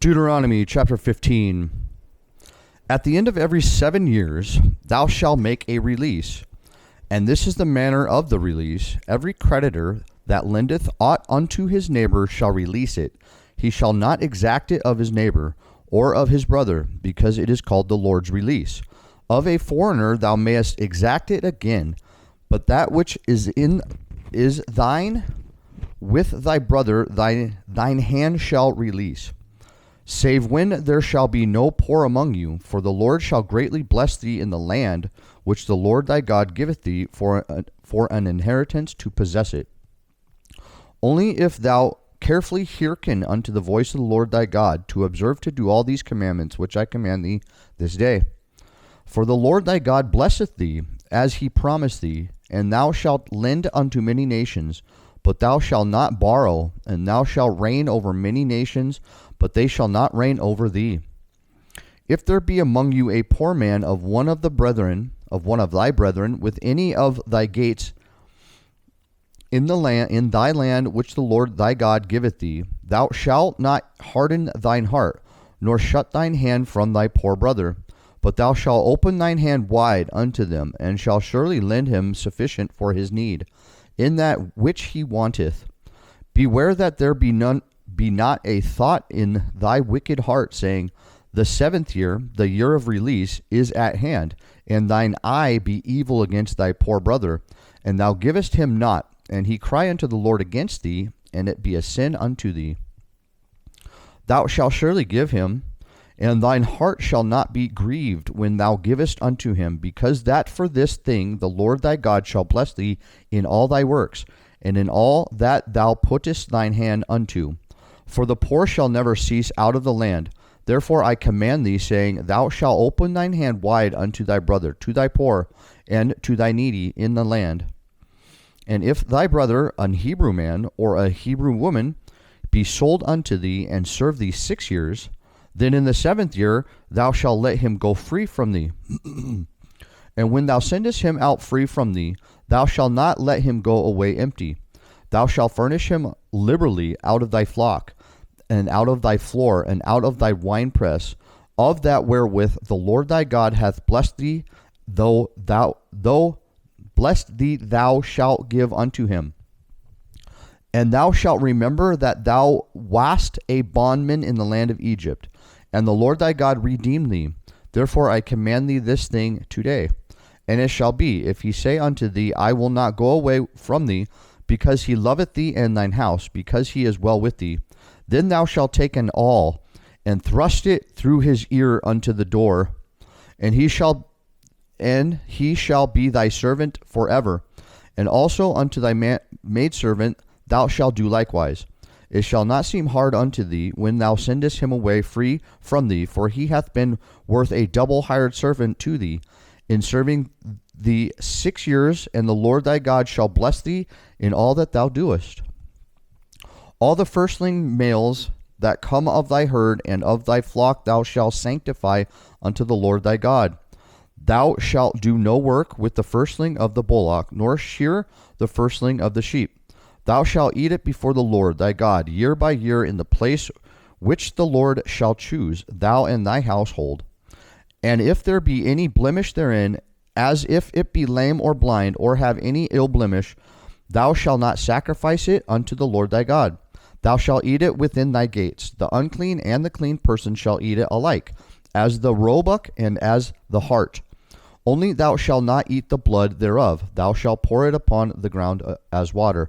Deuteronomy chapter 15. At the end of every 7 years, thou shalt make a release. And this is the manner of the release. Every creditor that lendeth aught unto his neighbor shall release it. He shall not exact it of his neighbor or of his brother, because it is called the Lord's release. Of a foreigner thou mayest exact it again, but that which is thine with thy brother thine hand shall release. Save when there shall be no poor among you, for the Lord shall greatly bless thee in the land which the Lord thy God giveth thee for an inheritance to possess it. Only if thou carefully hearken unto the voice of the Lord thy God, to observe to do all these commandments which I command thee this day. For the Lord thy God blesseth thee, as he promised thee, and thou shalt lend unto many nations, but thou shalt not borrow, and thou shalt reign over many nations, but they shall not reign over thee. If there be among you a poor man of one of thy brethren, with any of thy gates in thy land which the Lord thy God giveth thee, thou shalt not harden thine heart, nor shut thine hand from thy poor brother, but thou shalt open thine hand wide unto them, and shalt surely lend him sufficient for his need, in that which he wanteth. Beware that there be not a thought in thy wicked heart, saying, the 7th year, the year of release, is at hand, and thine eye be evil against thy poor brother, and thou givest him not, and he cry unto the Lord against thee, and it be a sin unto thee. Thou shalt surely give him, and thine heart shall not be grieved when thou givest unto him, because that for this thing the Lord thy God shall bless thee in all thy works, and in all that thou puttest thine hand unto. For the poor shall never cease out of the land. Therefore I command thee, saying, thou shalt open thine hand wide unto thy brother, to thy poor, and to thy needy in the land. And if thy brother, an Hebrew man or a Hebrew woman, be sold unto thee, and serve thee 6 years, then in the 7th year thou shalt let him go free from thee. And when thou sendest him out free from thee, thou shalt not let him go away empty. Thou shalt furnish him liberally out of thy flock, and out of thy floor, and out of thy winepress, of that wherewith the Lord thy God hath blessed thee, though blessed thee thou shalt give unto him. And thou shalt remember that thou wast a bondman in the land of Egypt, and the Lord thy God redeemed thee. Therefore I command thee this thing today. And it shall be, if he say unto thee, I will not go away from thee, because he loveth thee and thine house, because he is well with thee, then thou shalt take an awl, and thrust it through his ear unto the door, and he shall be thy servant forever. And also unto thy maidservant thou shalt do likewise. It shall not seem hard unto thee when thou sendest him away free from thee, for he hath been worth a double hired servant to thee, in serving thee 6 years, and the Lord thy God shall bless thee in all that thou doest. All the firstling males that come of thy herd and of thy flock thou shalt sanctify unto the Lord thy God. Thou shalt do no work with the firstling of the bullock, nor shear the firstling of the sheep. Thou shalt eat it before the Lord thy God year by year in the place which the Lord shall choose, thou and thy household. And if there be any blemish therein, as if it be lame or blind, or have any ill blemish, thou shalt not sacrifice it unto the Lord thy God. Thou shalt eat it within thy gates. The unclean and the clean person shall eat it alike, as the roebuck and as the hart. Only thou shalt not eat the blood thereof. Thou shalt pour it upon the ground as water.